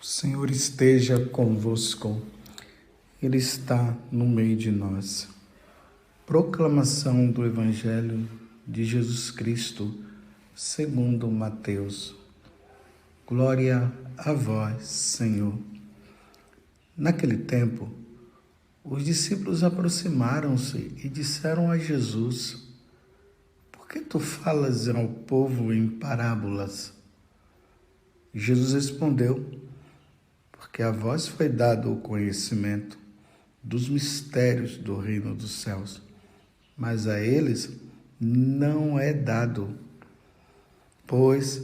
O Senhor esteja convosco, Ele está no meio de nós. Proclamação do Evangelho de Jesus Cristo, segundo Mateus. Glória a vós, Senhor. Naquele tempo, os discípulos aproximaram-se e disseram a Jesus: Por que tu falas ao povo em parábolas? Jesus respondeu: Porque a vós foi dado o conhecimento dos mistérios do reino dos céus, mas a eles não é dado. Pois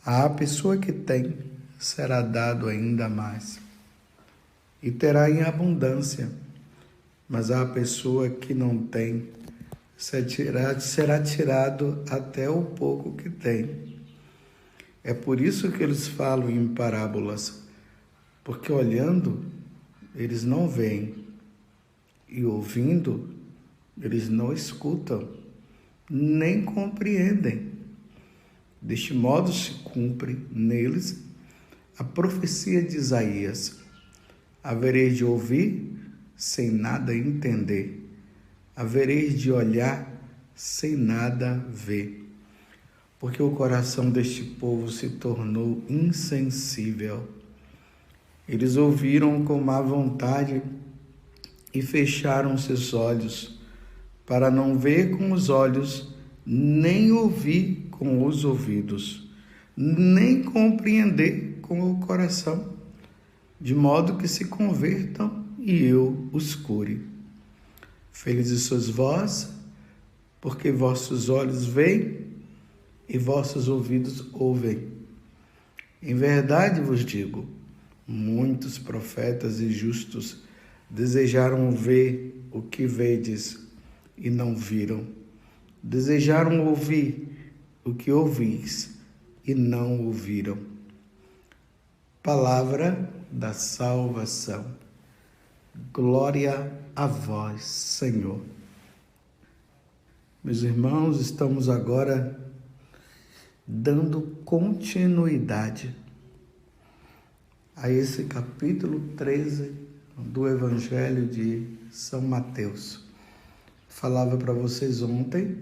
à pessoa que tem será dado ainda mais, e terá em abundância, mas à pessoa que não tem será tirado até o pouco que tem. É por isso que eles falam em parábolas, porque olhando, eles não veem, e ouvindo, eles não escutam, nem compreendem. Deste modo se cumpre neles a profecia de Isaías: havereis de ouvir sem nada entender, havereis de olhar sem nada ver, porque o coração deste povo se tornou insensível. Eles ouviram com má vontade e fecharam seus olhos, para não ver com os olhos, nem ouvir com os ouvidos, nem compreender com o coração, de modo que se convertam e eu os cure. Felizes sois vós, porque vossos olhos veem e vossos ouvidos ouvem. Em verdade vos digo, muitos profetas e justos desejaram ver o que vedes e não viram. Desejaram ouvir o que ouvis e não ouviram. Palavra da salvação. Glória a vós, Senhor. Meus irmãos, estamos agora dando continuidade a esse capítulo 13 do Evangelho de São Mateus. Falava para vocês ontem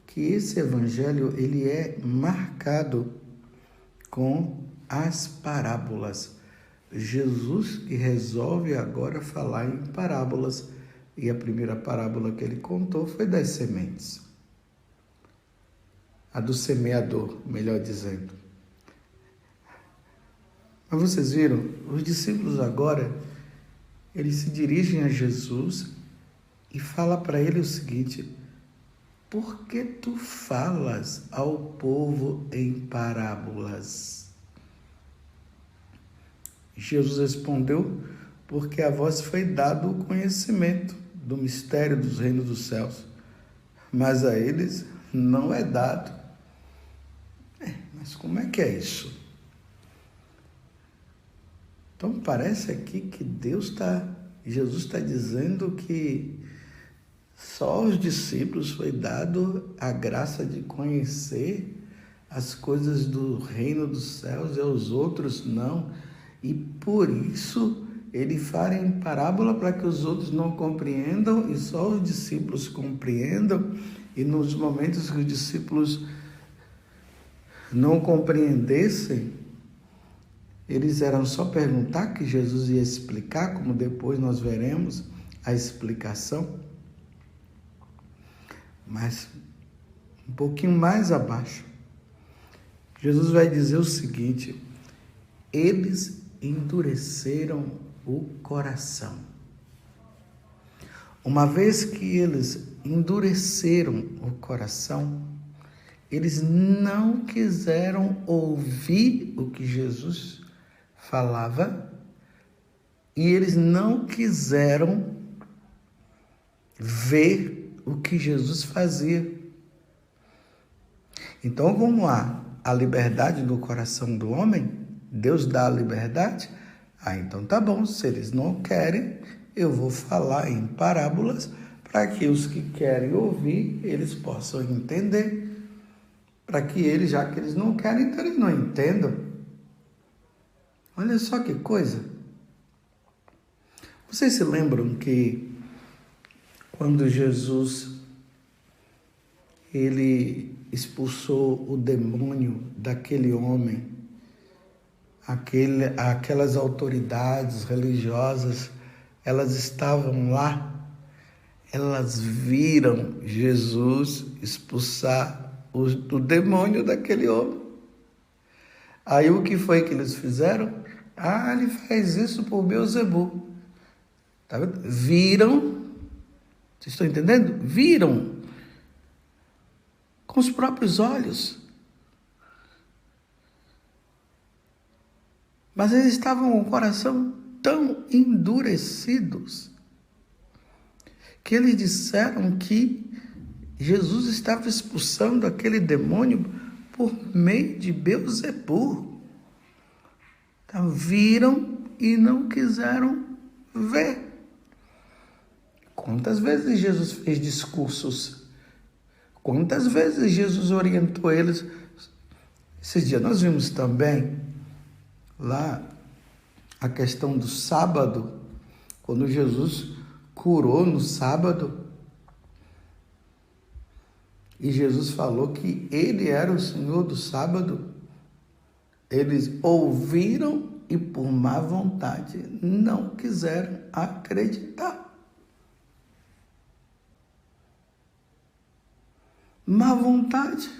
que esse Evangelho ele é marcado com as parábolas. Jesus que resolve agora falar em parábolas, e a primeira parábola que ele contou foi das sementes. A do semeador, melhor dizendo. Mas vocês viram, os discípulos agora, eles se dirigem a Jesus e falam para ele o seguinte: por que tu falas ao povo em parábolas? Jesus respondeu: porque a vós foi dado o conhecimento do mistério dos reinos dos céus, mas a eles não é dado. Mas como é que é isso? Então parece aqui que Jesus está dizendo que só aos discípulos foi dado a graça de conhecer as coisas do reino dos céus e aos outros não. E por isso ele fala em parábola para que os outros não compreendam e só os discípulos compreendam. E nos momentos que os discípulos não compreendessem, eles eram só perguntar que Jesus ia explicar, como depois nós veremos a explicação. Mas um pouquinho mais abaixo, Jesus vai dizer o seguinte: eles endureceram o coração. Uma vez que eles endureceram o coração, eles não quiseram ouvir o que Jesus falava e eles não quiseram ver o que Jesus fazia. Então, como há a liberdade do coração do homem, Deus dá a liberdade, então tá bom, se eles não querem, eu vou falar em parábolas para que os que querem ouvir, eles possam entender. Para que eles, já que eles não querem, então eles não entendam. Olha só que coisa. Vocês se lembram que quando Jesus ele expulsou o demônio daquele homem, aquelas autoridades religiosas, elas estavam lá, elas viram Jesus expulsar o demônio daquele homem. Aí o que foi que eles fizeram? Ele faz isso por Beelzebul. Tá vendo? Viram, vocês estão entendendo? Viram com os próprios olhos. Mas eles estavam com o coração tão endurecidos que eles disseram que Jesus estava expulsando aquele demônio por meio de Beelzebul. Então, viram e não quiseram ver. Quantas vezes Jesus fez discursos? Quantas vezes Jesus orientou eles? Esses dias nós vimos também lá a questão do sábado, quando Jesus curou no sábado, e Jesus falou que ele era o Senhor do sábado. Eles ouviram e por má vontade não quiseram acreditar. Má vontade.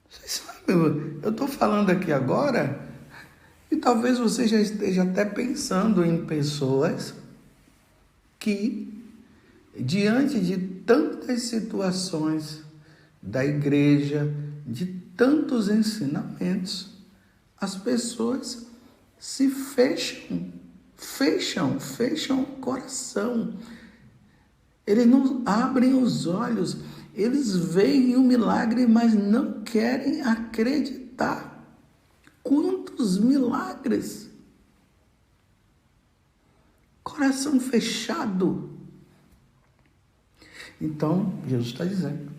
Vocês sabem, eu estou falando aqui agora e talvez você já esteja até pensando em pessoas que, diante de tantas situações da igreja, de tantos ensinamentos, as pessoas se fecham o coração. Eles não abrem os olhos, eles veem o milagre, mas não querem acreditar. Quantos milagres! Coração fechado. Então, Jesus está dizendo,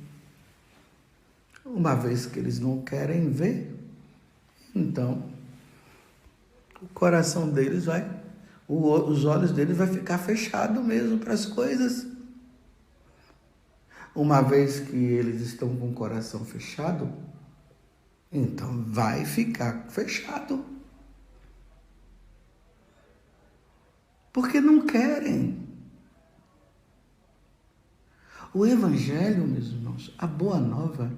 uma vez que eles não querem ver, então o coração deles os olhos deles vai ficar fechado mesmo para as coisas. Uma vez que eles estão com o coração fechado, então vai ficar fechado. Porque não querem. O Evangelho, meus irmãos, a Boa Nova,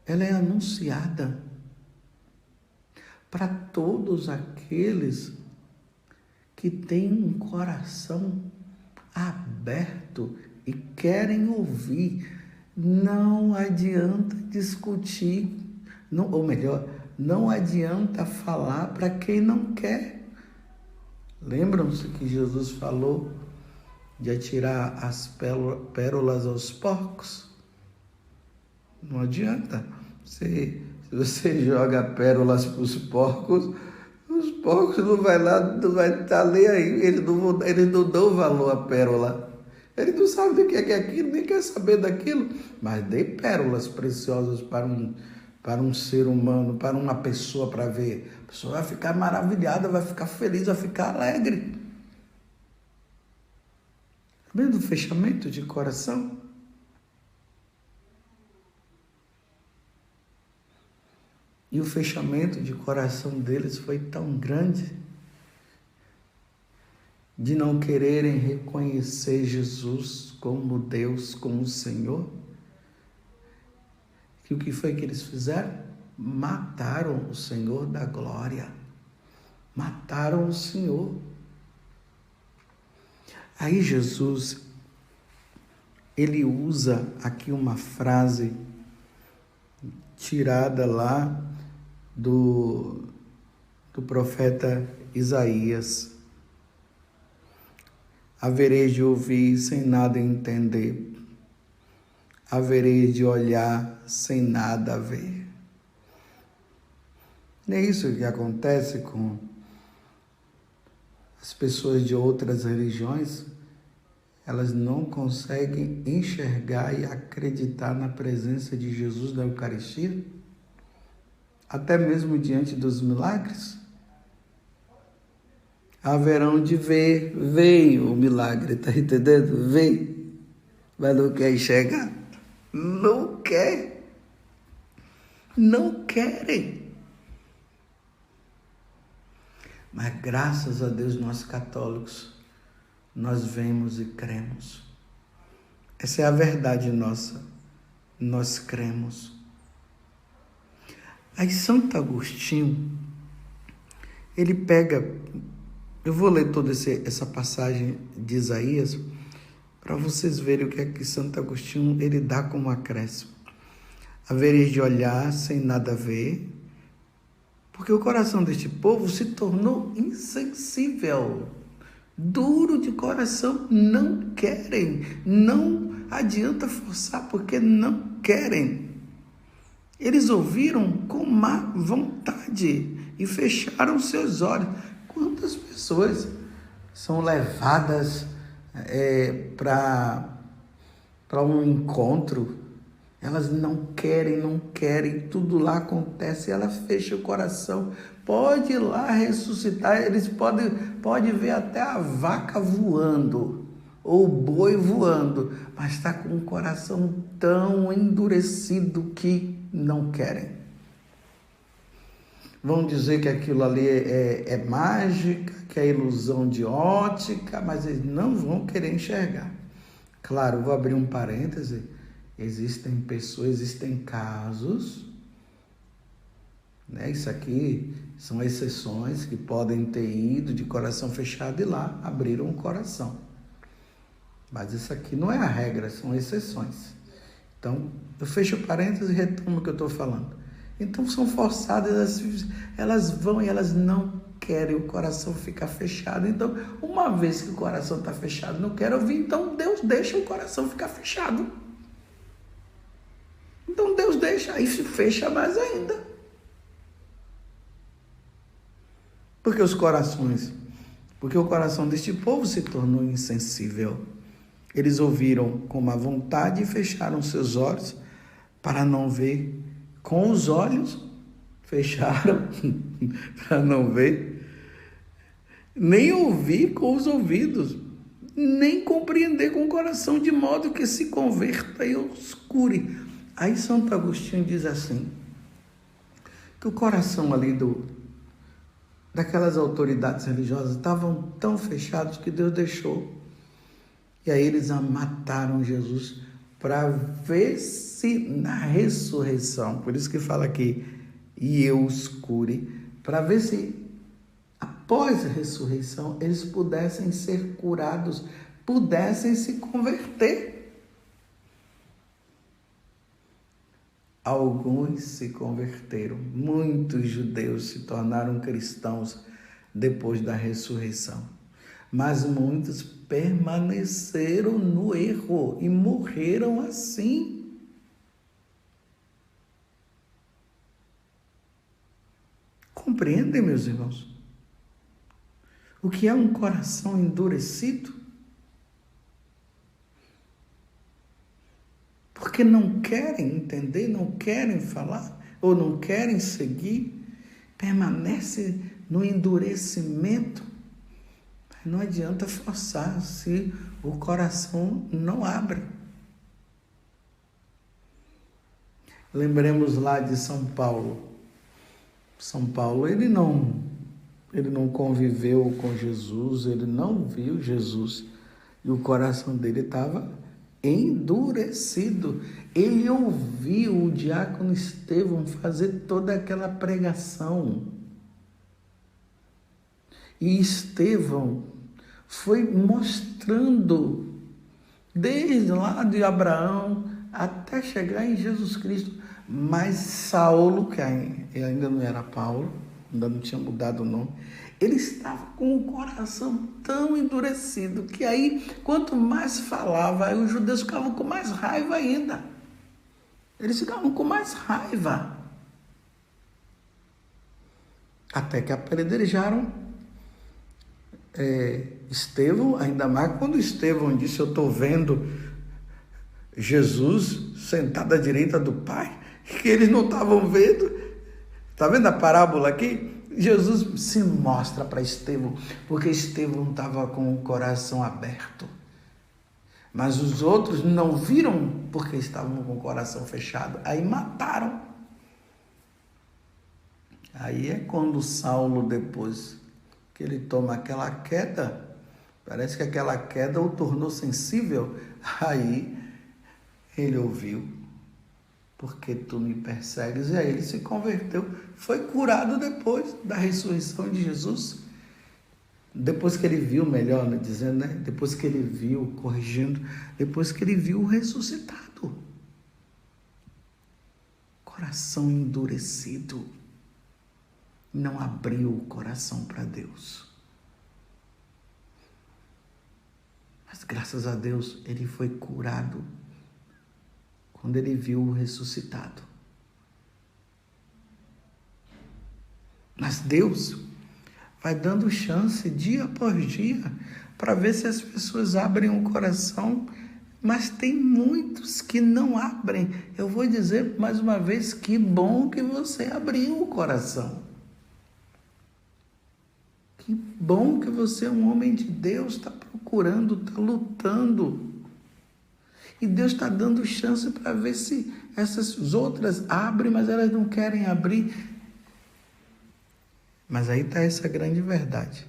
ela é anunciada para todos aqueles que têm um coração aberto e querem ouvir. Não adianta discutir, não adianta falar para quem não quer. Lembram-se que Jesus falou de atirar as pérolas aos porcos? Não adianta. Se você joga pérolas para os porcos não vai estar nem aí, eles não dão valor à pérola. Ele não sabe o que é aquilo, nem quer saber daquilo. Mas dê pérolas preciosas para um ser humano, para uma pessoa para ver. A pessoa vai ficar maravilhada, vai ficar feliz, vai ficar alegre. Tá vendo o fechamento de coração? E o fechamento de coração deles foi tão grande, de não quererem reconhecer Jesus como Deus, como Senhor, que o que foi que eles fizeram? Mataram o Senhor da glória. Mataram o Senhor. Aí Jesus, ele usa aqui uma frase tirada lá do profeta Isaías. Haverei de ouvir sem nada entender, haverei de olhar sem nada ver. Não é isso que acontece com as pessoas de outras religiões? Elas não conseguem enxergar e acreditar na presença de Jesus na Eucaristia? até mesmo diante dos milagres? Haverão de ver, veio o milagre, tá entendendo? Veio, mas não quer enxergar. Não quer. Não querem. Mas graças a Deus, nós católicos, nós vemos e cremos. Essa é a verdade nossa. Nós cremos. Aí Santo Agostinho, ele pega... Eu vou ler toda essa passagem de Isaías para vocês verem o que é que Santo Agostinho ele dá como acréscimo. Havereis de olhar sem nada ver, porque o coração deste povo se tornou insensível, duro de coração, não querem, não adianta forçar, porque não querem. Eles ouviram com má vontade e fecharam seus olhos. Quantas pessoas são levadas para um encontro, elas não querem, tudo lá acontece, ela fecha o coração, pode ir lá ressuscitar, eles podem ver até a vaca voando, ou o boi voando, mas está com o coração tão endurecido que não querem. Vão dizer que aquilo ali é mágica, que é ilusão de ótica, mas eles não vão querer enxergar. Claro, vou abrir um parêntese, existem casos, né? Isso aqui são exceções que podem ter ido de coração fechado e lá abriram o coração. Mas isso aqui não é a regra, são exceções. Então, eu fecho o parêntese e retomo o que eu estou falando. Então são forçadas, elas vão e elas não querem, o coração fica fechado. Então, uma vez que o coração está fechado, não quer ouvir, então Deus deixa o coração ficar fechado. Então Deus deixa, aí se fecha mais ainda. Porque o coração deste povo se tornou insensível. Eles ouviram com má vontade e fecharam seus olhos para não ver. Com os olhos, fecharam para não ver, nem ouvir com os ouvidos, nem compreender com o coração, de modo que se converta e obscure. Aí Santo Agostinho diz assim, que o coração ali daquelas autoridades religiosas estavam tão fechados que Deus deixou. E aí eles mataram Jesus para ver se na ressurreição, por isso que fala aqui, e eu escure, para ver se após a ressurreição eles pudessem ser curados, pudessem se converter. Alguns se converteram, muitos judeus se tornaram cristãos depois da ressurreição, mas muitos permaneceram no erro e morreram assim. Compreendem, meus irmãos? O que é um coração endurecido? Porque não querem entender, não querem falar, ou não querem seguir, permanece no endurecimento. Não adianta forçar se o coração não abre. Lembremos lá de São Paulo. São Paulo, ele não conviveu com Jesus, ele não viu Jesus. E o coração dele estava endurecido. Ele ouviu o diácono Estevão fazer toda aquela pregação. E Estevão foi mostrando, desde lá de Abraão até chegar em Jesus Cristo. Mas Saulo, que ainda não era Paulo, ainda não tinha mudado o nome, ele estava com o coração tão endurecido que aí, quanto mais falava, aí os judeus ficavam com mais raiva ainda. Eles ficavam com mais raiva. Até que apedrejaram Estevão, ainda mais quando Estevão disse, eu estou vendo Jesus sentado à direita do Pai, que eles não estavam vendo, Está vendo a parábola aqui? Jesus se mostra para Estevão, porque Estevão estava com o coração aberto. Mas os outros não viram porque estavam com o coração fechado. Aí mataram. Aí é quando Saulo, depois que ele toma aquela queda, parece que aquela queda o tornou sensível. Aí ele ouviu, porque tu me persegues. E aí ele se converteu, foi curado depois da ressurreição de Jesus. Depois que ele viu, melhor dizendo, né? Depois que ele viu, corrigindo, depois que ele viu o ressuscitado. Coração endurecido. Não abriu o coração para Deus. Mas graças a Deus, ele foi curado quando ele viu o ressuscitado. Mas Deus vai dando chance dia após dia para ver se as pessoas abrem o coração, mas tem muitos que não abrem. Eu vou dizer mais uma vez, que bom que você abriu o coração. Que bom que você é um homem de Deus, está procurando, está lutando. E Deus está dando chance para ver se essas outras abrem, mas elas não querem abrir. Mas aí está essa grande verdade.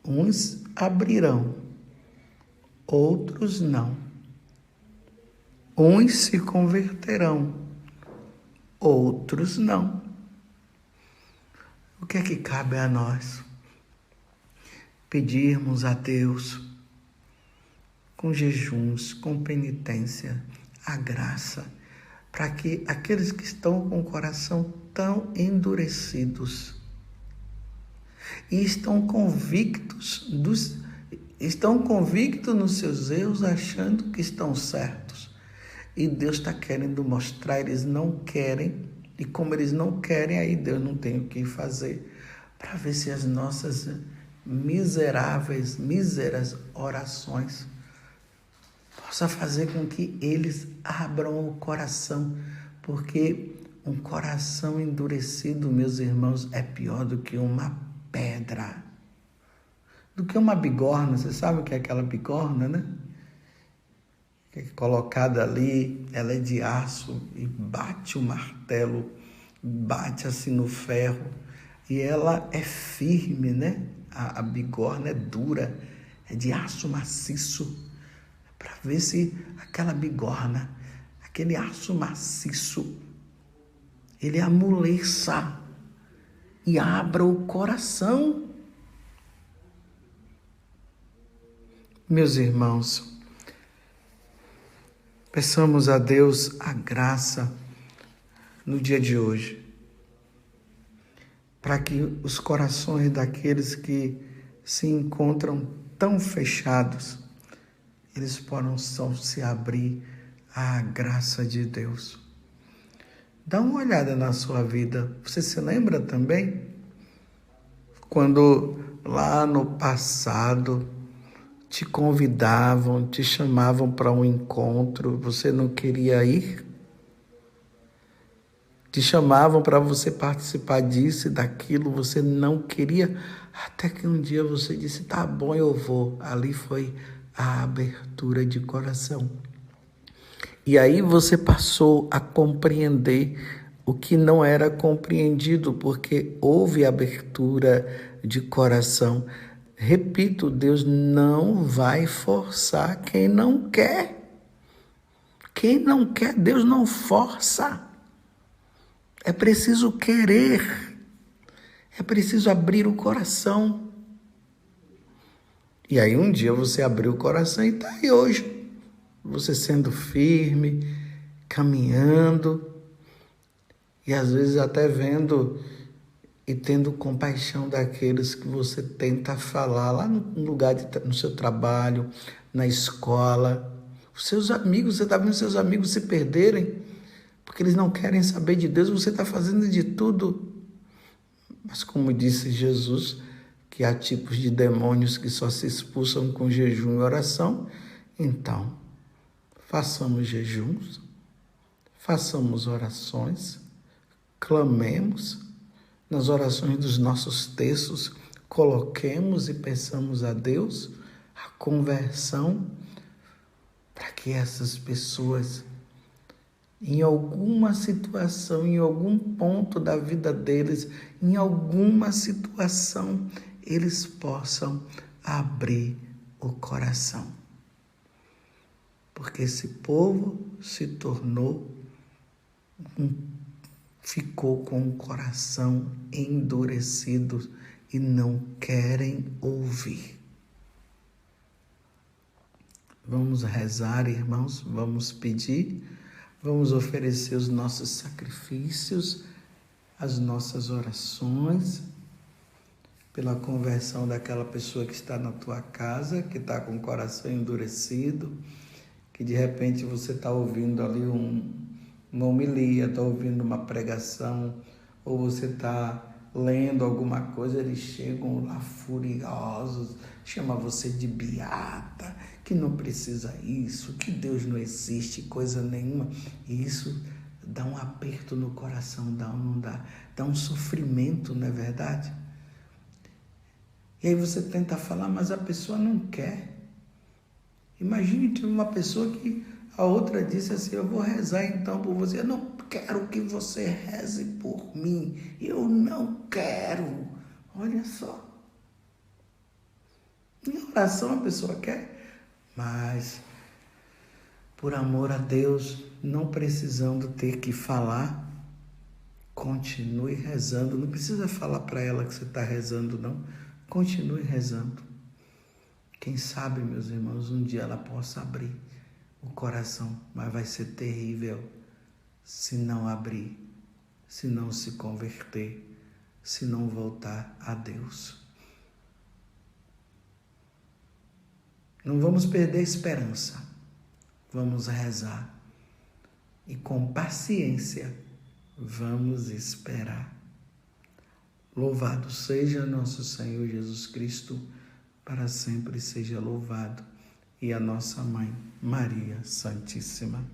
Uns abrirão, outros não. Uns se converterão, outros não. O que é que cabe a nós? Pedirmos a Deus, com jejuns, com penitência, a graça, para que aqueles que estão com o coração tão endurecidos e estão convictos nos seus erros, achando que estão certos. E Deus está querendo mostrar, eles não querem, e como eles não querem, aí Deus não tem o que fazer, para ver se as nossas míseras orações possa fazer com que eles abram o coração, porque um coração endurecido, meus irmãos, é pior do que uma pedra, do que uma bigorna. Você sabe o que é aquela bigorna, né? Que é colocada ali, ela é de aço e bate o martelo, bate assim no ferro e ela é firme, né? A bigorna é dura, é de aço maciço, para ver se aquela bigorna, aquele aço maciço, ele amoleça e abra o coração. Meus irmãos, peçamos a Deus a graça no dia de hoje, para que os corações daqueles que se encontram tão fechados, eles possam se abrir à graça de Deus. Dá uma olhada na sua vida. Você se lembra também? Quando lá no passado te convidavam, te chamavam para um encontro, você não queria ir? Te chamavam para você participar disso e daquilo, você não queria, até que um dia você disse, tá bom, eu vou. Ali foi a abertura de coração. E aí você passou a compreender o que não era compreendido, porque houve abertura de coração. Repito, Deus não vai forçar quem não quer. Quem não quer, Deus não força. É preciso querer. É preciso abrir o coração. E aí um dia você abriu o coração e está aí hoje. Você sendo firme, caminhando, e às vezes até vendo e tendo compaixão daqueles que você tenta falar lá no lugar, no seu trabalho, na escola. Os seus amigos, você está vendo seus amigos se perderem, porque eles não querem saber de Deus, você está fazendo de tudo. Mas como disse Jesus, que há tipos de demônios que só se expulsam com jejum e oração, então façamos jejuns, façamos orações, clamemos nas orações dos nossos textos, coloquemos e peçamos a Deus a conversão para que essas pessoas, em alguma situação, em algum ponto da vida deles, em alguma situação, eles possam abrir o coração. Porque esse povo se tornou, ficou com o coração endurecido e não querem ouvir. Vamos rezar, irmãos, vamos pedir, vamos oferecer os nossos sacrifícios, as nossas orações, pela conversão daquela pessoa que está na tua casa, que está com o coração endurecido, que de repente você está ouvindo ali uma homilia, está ouvindo uma pregação, ou você está lendo alguma coisa, eles chegam lá furiosos, chama você de beata, que não precisa isso, que Deus não existe, coisa nenhuma. E isso dá um aperto no coração, dá ou não dá? Dá um sofrimento, não é verdade? E aí você tenta falar, mas a pessoa não quer. Imagine que uma pessoa que a outra disse assim, eu vou rezar então por você. Eu não quero que você reze por mim. Eu não quero. Olha só. Em oração a pessoa quer, mas por amor a Deus, não precisando ter que falar, continue rezando. Não precisa falar para ela que você está rezando, não. Continue rezando. Quem sabe, meus irmãos, um dia ela possa abrir o coração, mas vai ser terrível se não abrir, se não se converter, se não voltar a Deus. Não vamos perder a esperança, vamos rezar e com paciência vamos esperar. Louvado seja nosso Senhor Jesus Cristo, para sempre seja louvado, e a nossa Mãe, Maria Santíssima.